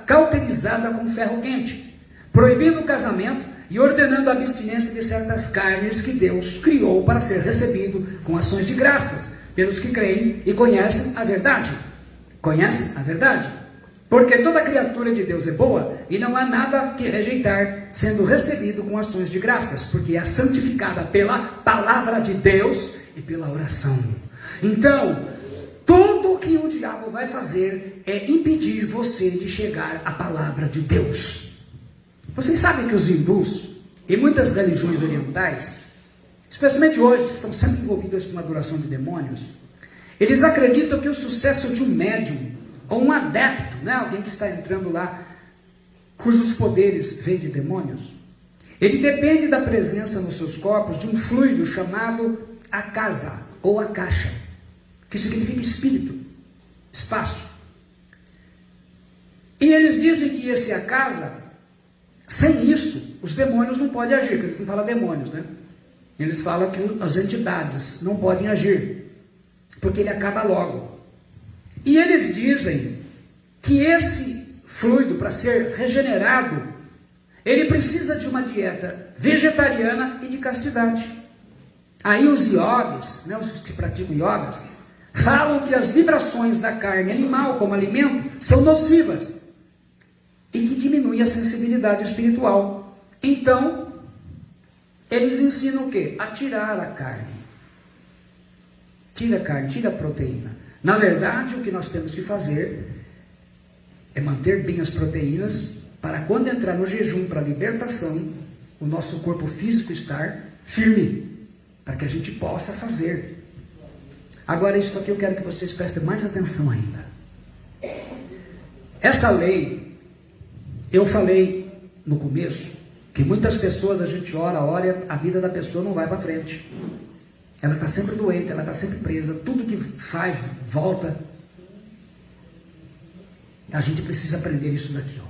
cauterizada com ferro quente, proibindo o casamento e ordenando a abstinência de certas carnes que Deus criou para ser recebido com ações de graças, pelos que creem e conhecem a verdade. Conhecem a verdade? Porque toda criatura de Deus é boa, e não há nada que rejeitar, sendo recebido com ações de graças, porque é santificada pela palavra de Deus e pela oração. Então, tudo o que o diabo vai fazer é impedir você de chegar à palavra de Deus. Vocês sabem que os hindus e muitas religiões orientais, especialmente hoje, que estão sempre envolvidas com a adoração de demônios, eles acreditam que o sucesso de um médium, ou um adepto, né, alguém que está entrando lá, cujos poderes vêm de demônios, ele depende da presença nos seus corpos de um fluido chamado akasa, ou akasha, que significa espírito, espaço. E eles dizem que esse akasa, sem isso, os demônios não podem agir, porque eles não falam demônios, né? Eles falam que as entidades não podem agir, porque ele acaba logo. E eles dizem que esse fluido, para ser regenerado, ele precisa de uma dieta vegetariana e de castidade. Aí os yogis, né, os que praticam yogas, falam que as vibrações da carne animal como alimento são nocivas e que diminui a sensibilidade espiritual. Então, eles ensinam o quê? A tirar a carne. Tira a carne, tira a proteína. Na verdade, o que nós temos que fazer é manter bem as proteínas para quando entrar no jejum para a libertação, o nosso corpo físico estar firme, para que a gente possa fazer. Agora, isso aqui eu quero que vocês prestem mais atenção ainda. Essa lei, eu falei no começo, que muitas pessoas a gente ora, a vida da pessoa não vai para frente. Ela está sempre doente, ela está sempre presa, tudo que faz, volta. A gente precisa aprender isso daqui.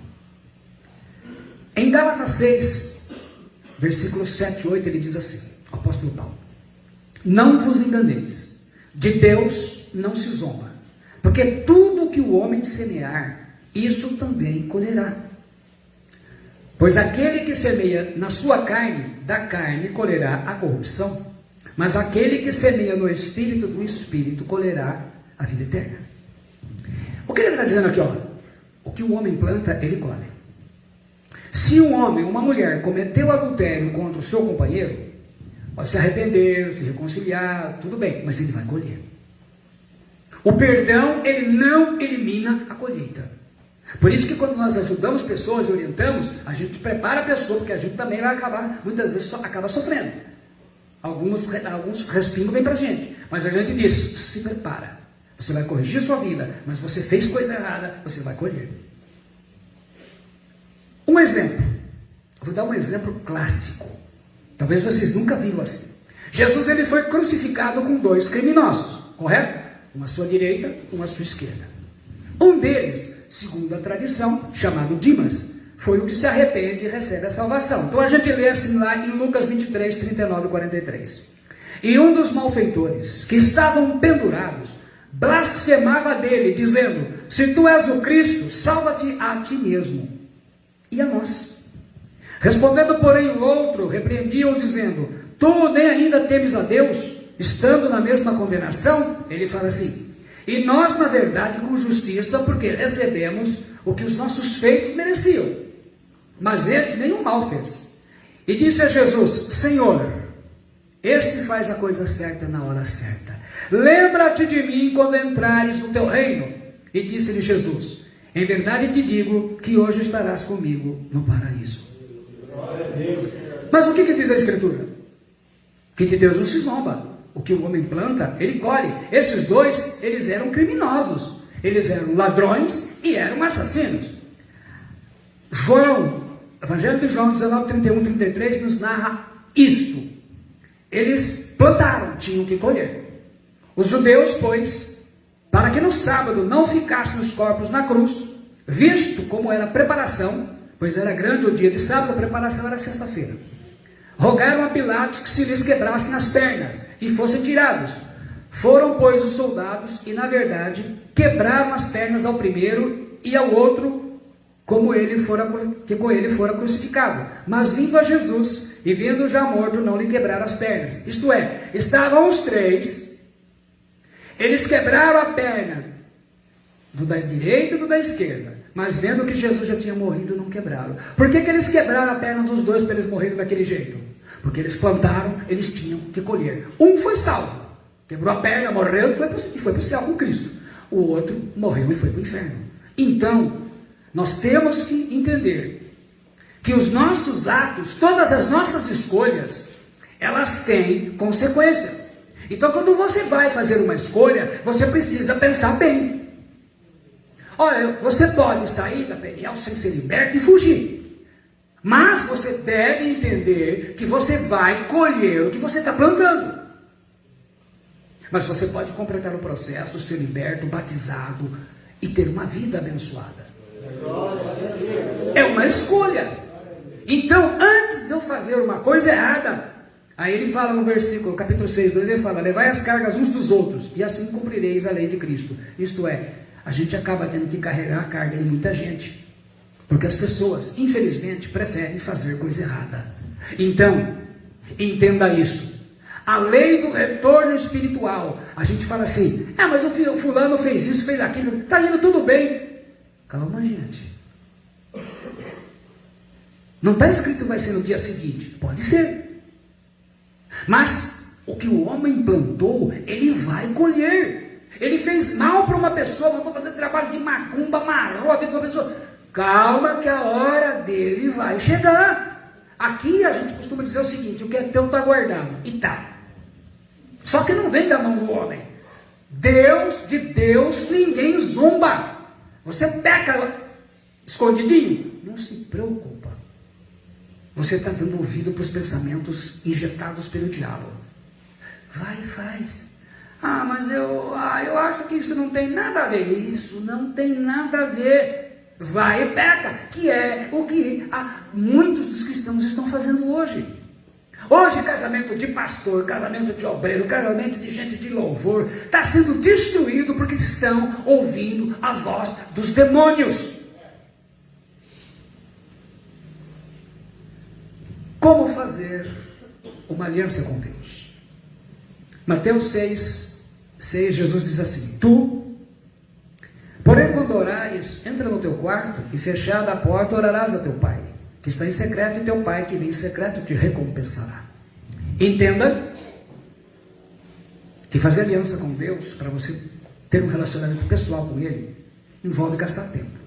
Em Gálatas 6, versículos 7 e 8, ele diz assim, o apóstolo Paulo: Não vos enganeis, de Deus não se zomba, porque tudo que o homem semear, isso também colherá. Pois aquele que semeia na sua carne, da carne colherá a corrupção, mas aquele que semeia no Espírito, do Espírito colherá a vida eterna. O que ele está dizendo aqui? Ó, o que o homem planta, ele colhe. Se um homem ou uma mulher cometeu adultério contra o seu companheiro, pode se arrepender, se reconciliar, tudo bem, mas ele vai colher. O perdão, ele não elimina a colheita. Por isso que quando nós ajudamos pessoas e orientamos, a gente prepara a pessoa, porque a gente também vai acabar, muitas vezes acaba sofrendo. Alguns respingos vêm para a gente, mas a gente diz, se prepara. Você vai corrigir sua vida, mas você fez coisa errada, você vai colher. Um exemplo, vou dar um exemplo clássico. Talvez vocês nunca viram assim. Jesus, ele foi crucificado com 2 criminosos, correto? Um à sua direita, um à sua esquerda. Um deles, segundo a tradição, chamado Dimas, foi o que se arrepende e recebe a salvação. Então a gente lê assim lá em Lucas 23, 39 e 43. E um dos malfeitores, que estavam pendurados, blasfemava dele, dizendo, se tu és o Cristo, salva-te a ti mesmo e a nós. Respondendo, porém, o outro, repreendia-o, dizendo, tu nem ainda temes a Deus, estando na mesma condenação? Ele fala assim, e nós, na verdade, com justiça, porque recebemos o que os nossos feitos mereciam. Mas este nenhum mal fez. E disse a Jesus, Senhor, esse faz a coisa certa na hora certa. Lembra-te de mim quando entrares no teu reino. E disse-lhe Jesus, em verdade te digo que hoje estarás comigo no paraíso. Mas o que diz a Escritura? Que de Deus não se zomba. O que o homem planta, ele colhe. Esses 2, eles eram criminosos. Eles eram ladrões e eram assassinos. Evangelho de João 19, 31, 33 nos narra isto. Eles plantaram, tinham que colher. Os judeus, pois, para que no sábado não ficassem os corpos na cruz, visto como era a preparação, pois era grande o dia de sábado, a preparação era sexta-feira, rogaram a Pilatos que se lhes quebrassem as pernas e fossem tirados. Foram, pois, os soldados e, na verdade, quebraram as pernas ao primeiro e ao outro, que com ele fora crucificado. Mas vindo a Jesus e vendo já morto, não lhe quebraram as pernas. Isto é, estavam os 3, eles quebraram a perna do da direita e do da esquerda, mas vendo que Jesus já tinha morrido, não quebraram. Por que eles quebraram a perna dos 2 para eles morrerem daquele jeito? Porque eles plantaram, eles tinham que colher. Um foi salvo, quebrou a perna, morreu e foi para o céu com Cristo. O outro morreu e foi para o inferno. Então, nós temos que entender que os nossos atos, todas as nossas escolhas, elas têm consequências. Então, quando você vai fazer uma escolha, você precisa pensar bem. Olha, você pode sair da Peniel sem ser liberto e fugir. Mas você deve entender que você vai colher o que você está plantando. Mas você pode completar o processo, ser liberto, batizado e ter uma vida abençoada. É uma escolha. Então, antes de eu fazer uma coisa errada, aí ele fala no versículo, capítulo 6, 2, ele fala, levai as cargas uns dos outros, e assim cumprireis a lei de Cristo. Isto é, a gente acaba tendo que carregar a carga de muita gente, porque as pessoas, infelizmente, preferem fazer coisa errada. Então, entenda isso. A lei do retorno espiritual, a gente fala assim, mas o fulano fez isso, fez aquilo, está indo tudo bem. Calma, gente. Não está escrito que vai ser no dia seguinte. Pode ser. Mas o que o homem plantou, ele vai colher. Ele fez mal para uma pessoa, mandou fazer trabalho de macumba, amarrou a vida de uma pessoa. Calma que a hora dele vai chegar. Aqui a gente costuma dizer o seguinte, o que é teu está guardado. E tá. Só que não vem da mão do homem. De Deus ninguém zomba. Você peca escondidinho, não se preocupa. Você está dando ouvido para os pensamentos injetados pelo diabo. Vai e faz. Mas eu acho que isso não tem nada a ver. Isso não tem nada a ver. Vai e peca, que é o que muitos dos cristãos estão fazendo hoje. Hoje, casamento de pastor, casamento de obreiro, casamento de gente de louvor, está sendo destruído porque estão ouvindo a voz dos demônios. Como fazer uma aliança com Deus? Mateus 6, Jesus diz assim: Tu, porém, quando orares, entra no teu quarto e fechada a porta, orarás a teu pai, que está em secreto, e teu pai, que vem em secreto, te recompensará. Entenda que fazer aliança com Deus, para você ter um relacionamento pessoal com Ele, envolve gastar tempo.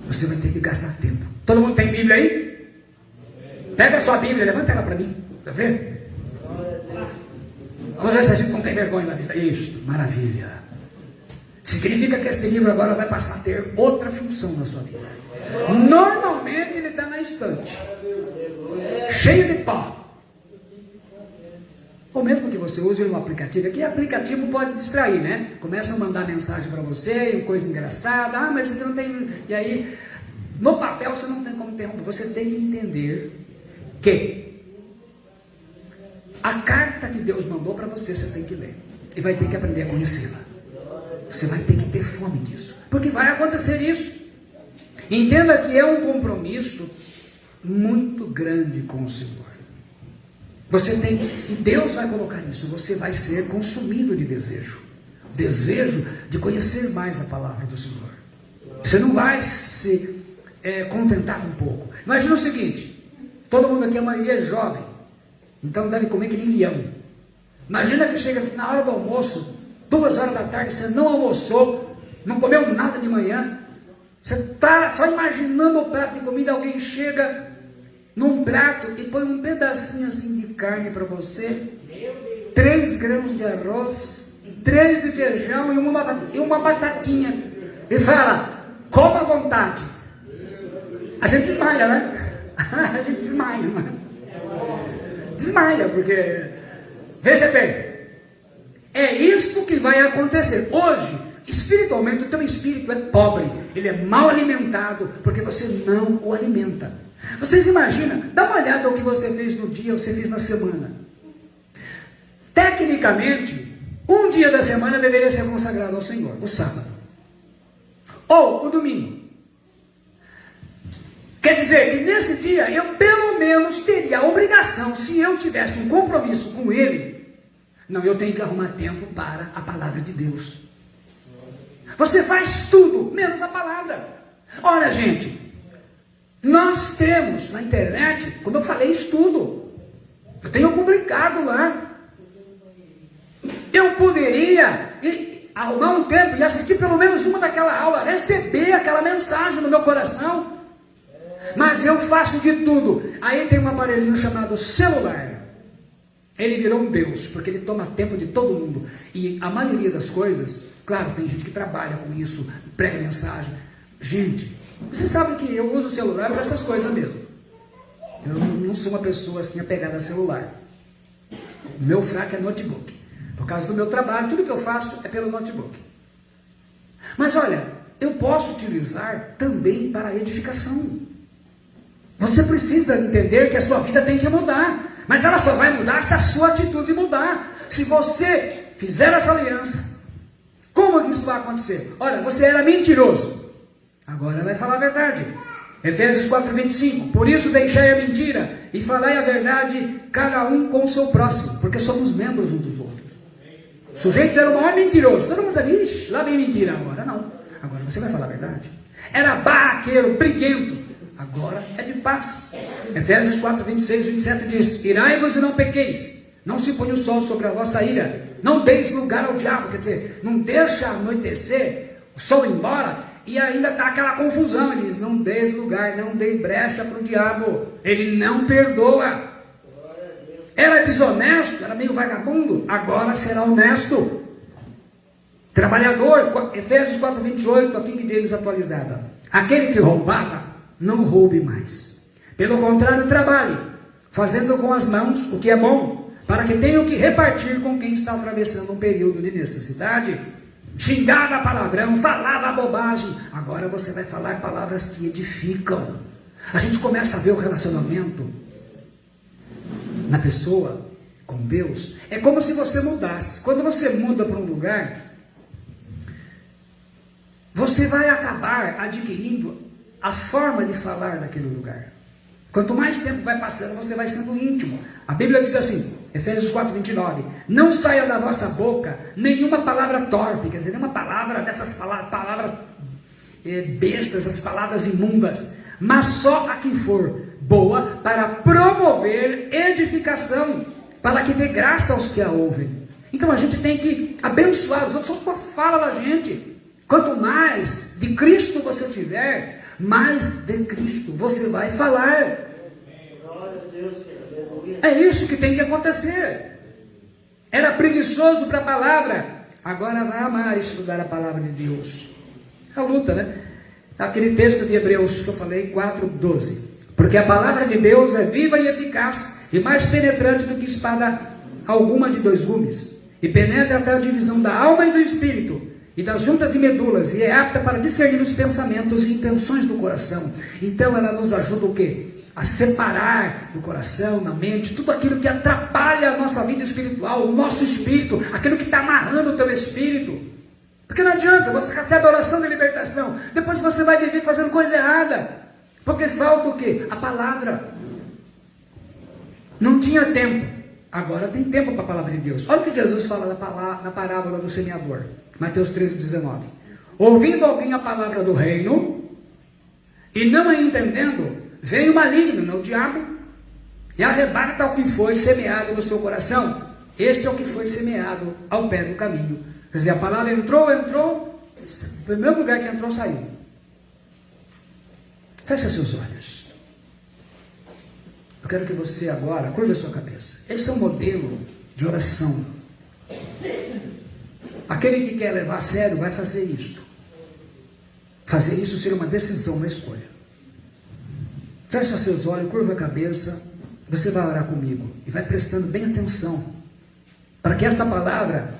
Você vai ter que gastar tempo. Todo mundo tem Bíblia aí? Pega a sua Bíblia, levanta ela para mim. Está vendo? Vamos ver se a gente não tem vergonha na vida. Isso, maravilha. Significa que este livro agora vai passar a ter outra função na sua vida. Normalmente ele está na estante, cheio de pó. Ou mesmo que você use um aplicativo. Aqui aplicativo pode distrair, né? Começa a mandar mensagem para você, coisa engraçada. Ah, mas você não tem... E aí, no papel você não tem como interromper. Você tem que entender que a carta que Deus mandou para você, você tem que ler. E vai ter que aprender a conhecê-la. Você vai ter que ter fome disso. Porque vai acontecer isso. Entenda que é um compromisso muito grande com o Senhor. Você tem, e Deus vai colocar isso, você vai ser consumido de desejo. Desejo de conhecer mais a palavra do Senhor. Você não vai se contentar com um pouco. Imagina o seguinte, todo mundo aqui, a maioria é jovem, então deve comer que nem leão. Imagina que chega na hora do almoço, 2 horas da tarde, você não almoçou, não comeu nada de manhã, você está só imaginando o prato de comida, alguém chega num prato e põe um pedacinho assim de carne para você, 3 grãos de arroz, 3 de feijão e uma batatinha, e fala, coma à vontade. A gente desmaia, né? A gente desmaia, né? Desmaia, porque, veja bem, é isso que vai acontecer. Hoje, espiritualmente, o teu espírito é pobre, ele é mal alimentado, porque você não o alimenta. Vocês imaginam, dá uma olhada no que você fez no dia, você fez na semana. Tecnicamente, um dia da semana deveria ser consagrado ao Senhor, o sábado. Ou o domingo. Quer dizer que nesse dia, eu pelo menos teria a obrigação, se eu tivesse um compromisso com Ele, não, eu tenho que arrumar tempo para a palavra de Deus. Você faz tudo, menos a palavra. Olha, gente, nós temos na internet, como eu falei, estudo. Eu tenho publicado lá. Eu poderia arrumar um tempo e assistir pelo menos uma daquela aula, receber aquela mensagem no meu coração. Mas eu faço de tudo. Aí tem um aparelhinho chamado celular. Ele virou um Deus, porque ele toma tempo de todo mundo. E a maioria das coisas, claro, tem gente que trabalha com isso, prega mensagem. Gente, você sabe que eu uso o celular para essas coisas mesmo. Eu não sou uma pessoa assim apegada a celular. O meu fraco é notebook. Por causa do meu trabalho, tudo que eu faço é pelo notebook. Mas olha, eu posso utilizar também para edificação. Você precisa entender que a sua vida tem que mudar. Mas ela só vai mudar se a sua atitude mudar. Se você fizer essa aliança, como que isso vai acontecer? Olha, você era mentiroso, agora vai falar a verdade. Efésios 4:25. Por isso deixai a mentira e falai a verdade, cada um com o seu próximo, porque somos membros uns dos outros. O sujeito era o maior mentiroso. Todo mundo sabe, ixi, lá vem mentira agora. Não, agora você vai falar a verdade. Era barraqueiro, briguento, agora é de paz. Efésios 4:26-27 diz: irai-vos e não pequeis, não se põe o sol sobre a vossa ira, não deis lugar ao diabo. Quer dizer, não deixa anoitecer, o sol ir embora, e ainda está aquela confusão. Ele diz, não deis lugar, não dê brecha para o diabo, ele não perdoa. Era desonesto, era meio vagabundo, agora será honesto. Trabalhador, Efésios 4:28, a King James atualizada. Aquele que roubava, não roube mais. Pelo contrário, trabalhe, fazendo com as mãos o que é bom, para que tenha o que repartir com quem está atravessando um período de necessidade. Xingava palavrão, falava bobagem. Agora você vai falar palavras que edificam. A gente começa a ver o relacionamento na pessoa, com Deus, é como se você mudasse. Quando você muda para um lugar, você vai acabar adquirindo a forma de falar daquele lugar. Quanto mais tempo vai passando, você vai sendo íntimo. A Bíblia diz assim, Efésios 4:29, não saia da vossa boca nenhuma palavra torpe, quer dizer, nenhuma palavra dessas palavras bestas, as palavras imundas, mas só a que for boa para promover edificação, para que dê graça aos que a ouvem. Então a gente tem que abençoar os outros só com a fala da gente. Quanto mais de Cristo você tiver, mais de Cristo você vai falar. É isso que tem que acontecer. Era preguiçoso para a palavra, agora vai amar estudar a palavra de Deus. É a luta, né? Aquele texto de Hebreus que eu falei, 4:12. Porque a palavra de Deus é viva e eficaz, e mais penetrante do que espada alguma de 2 gumes, e penetra até a divisão da alma e do espírito, e das juntas e medulas, e é apta para discernir os pensamentos e intenções do coração. Então ela nos ajuda o quê? A separar do coração, da mente, tudo aquilo que atrapalha a nossa vida espiritual, o nosso espírito, aquilo que está amarrando o teu espírito. Porque não adianta, você recebe a oração de libertação, depois você vai viver fazendo coisa errada, porque falta o quê? A palavra. Não tinha tempo, agora tem tempo para a palavra de Deus. Olha o que Jesus fala na parábola do semeador, Mateus 13:19. Ouvindo alguém a palavra do reino, e não a entendendo, vem o maligno, não o diabo, e arrebata o que foi semeado no seu coração. Este é o que foi semeado ao pé do caminho. Quer dizer, a palavra entrou, no primeiro lugar que entrou, saiu. Feche seus olhos. Eu quero que você agora curva a sua cabeça. Esse é um modelo de oração. Aquele que quer levar a sério vai fazer isto. Fazer isso seria uma decisão, uma escolha. Feche seus olhos, curva a cabeça. Você vai orar comigo e vai prestando bem atenção, para que esta palavra,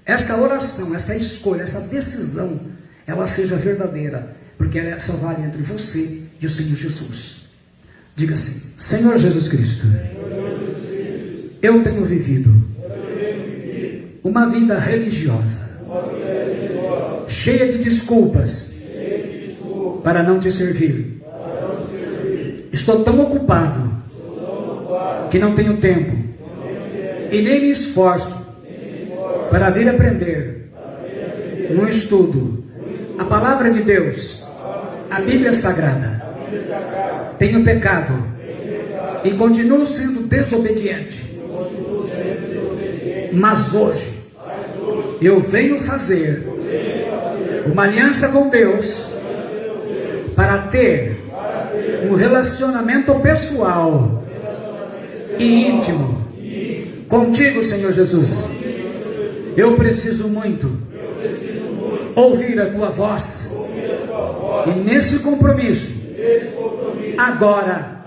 esta oração, essa escolha, essa decisão, ela seja verdadeira, porque ela só vale entre você e o Senhor Jesus. Diga assim: Senhor Jesus Cristo, eu tenho vivido uma vida religiosa, cheia de desculpas para não te servir. Estou tão ocupado que não tenho tempo e nem me esforço para vir aprender no estudo a palavra de Deus, a Bíblia Sagrada. Tenho pecado e continuo sendo desobediente, mas hoje eu venho fazer uma aliança com Deus para ter um relacionamento pessoal e íntimo contigo, Senhor Jesus. Eu preciso muito ouvir a tua voz, e nesse compromisso, agora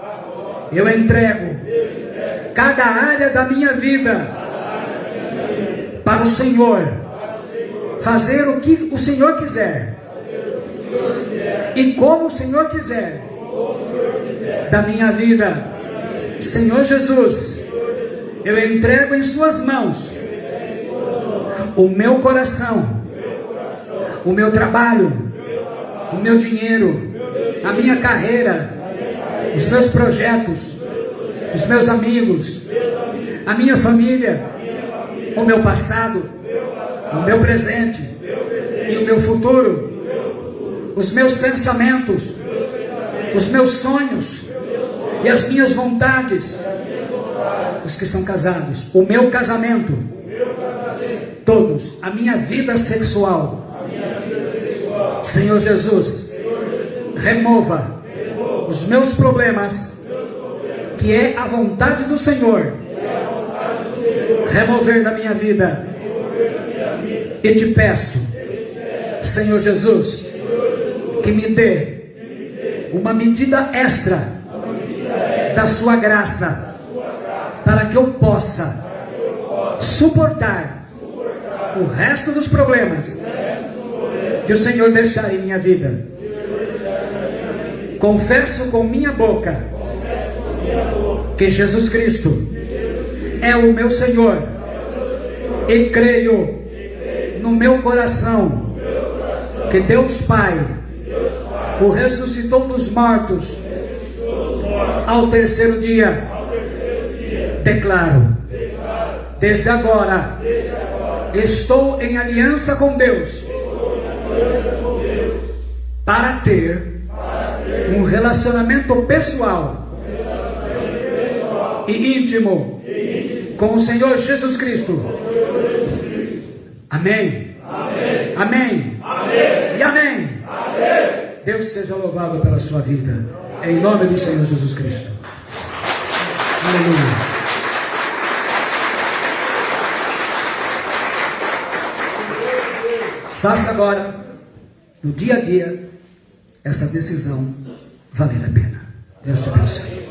eu entrego cada área da minha vida para o Senhor, fazer o que o Senhor quiser e como o Senhor quiser da minha vida. Senhor Jesus, eu entrego em suas mãos o meu coração, o meu trabalho, o meu dinheiro, a minha carreira, os meus projetos, os meus amigos, a minha família, o meu passado, o meu presente e o meu futuro, os meus pensamentos, os meus sonhos e as minhas vontades. Os que são casados, o meu casamento, todos, a minha vida sexual. Senhor Jesus, remova os meus problemas, que é a vontade do Senhor remover da minha vida. E te peço, Senhor Jesus, que me dê uma medida extra da sua graça, para que eu possa suportar o resto dos problemas que o Senhor deixar em minha vida. Confesso com minha boca que Jesus Cristo é o meu Senhor e creio no meu coração que Deus Pai o ressuscitou dos mortos ao terceiro dia. Declaro, desde agora, estou em aliança com Deus para ter um relacionamento pessoal e íntimo com o Senhor Jesus Cristo. Amém. Amém. E amém. Deus seja louvado pela sua vida, em nome do Senhor Jesus Cristo. Aleluia. Faça agora, no dia a dia, essa decisão valer a pena. Deus te abençoe.